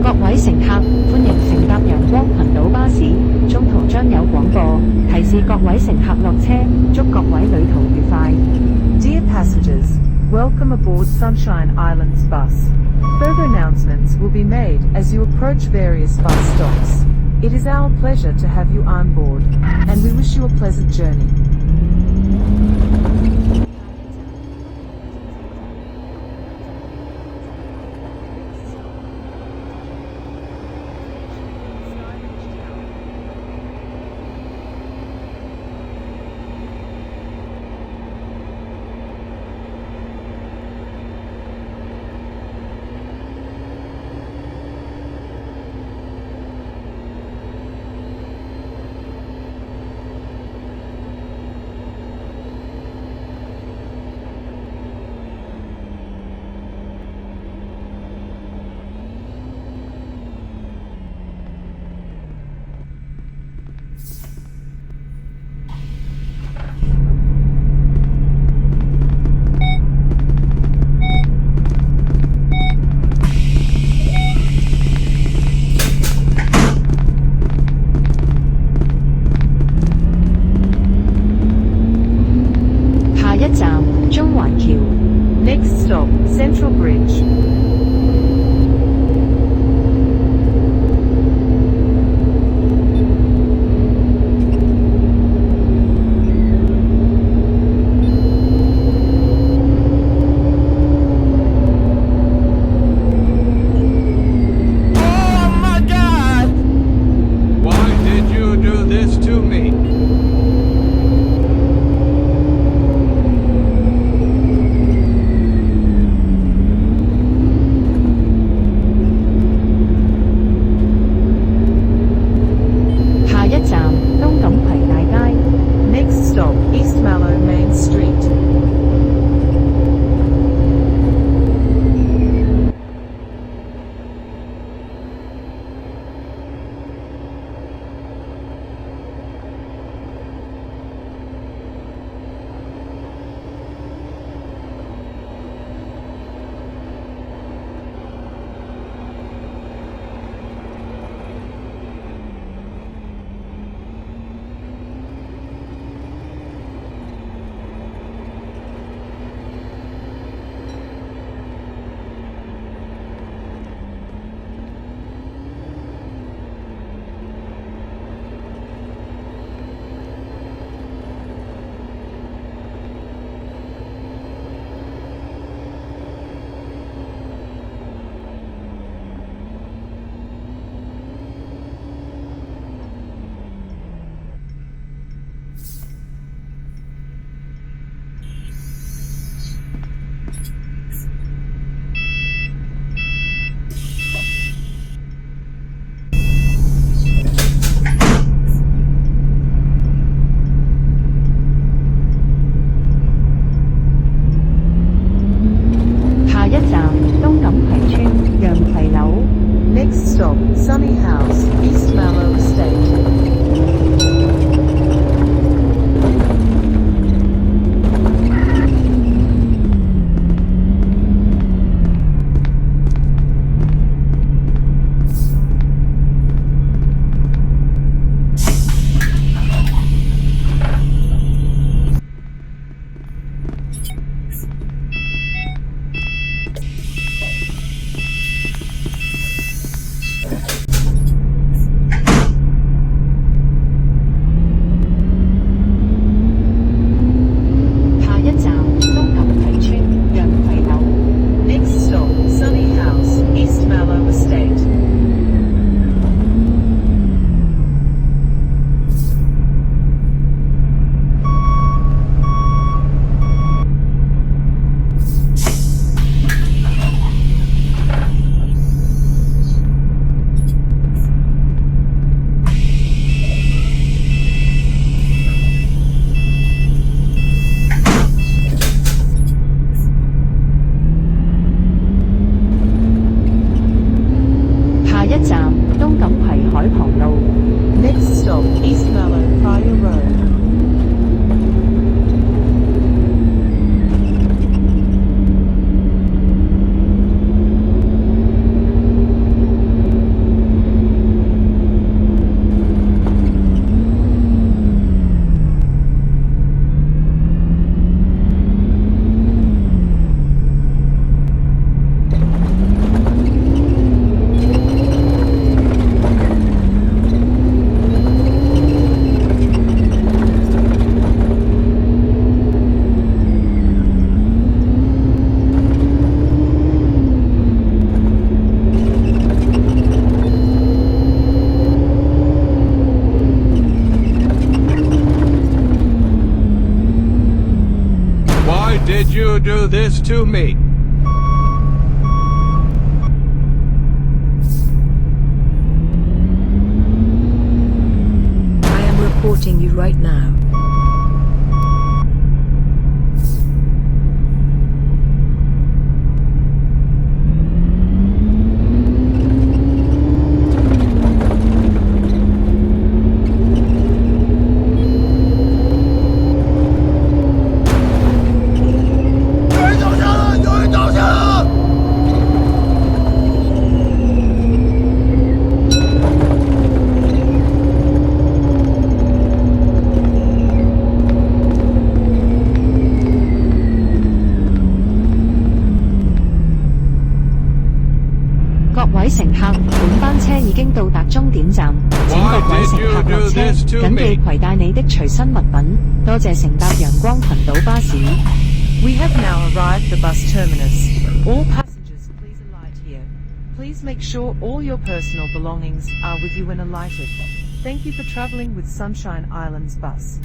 各位乘客，歡迎乘搭陽光群島巴士，中途將有廣播提示各位乘客落車，祝各位旅途愉快。Dear passengers, welcome aboard Sunshine Islands bus. Further announcements will be made as you approach various bus stops. It is our pleasure to have you on board, and we wish you a pleasant journey. Next stop, Central Bridge. Next stop, Sunny House, East Mallow Estate. did you do this to me? I am reporting you right now.各位乘客，本班車已經到達終點站，請各位乘客落車，緊記攜帶你的隨身物品。多謝乘搭陽光群島巴士。We have now arrived at the bus terminus. All passengers, please alight here. Please make sure all your personal belongings are with you when alighted. Thank you for traveling with Sunshine Islands Bus.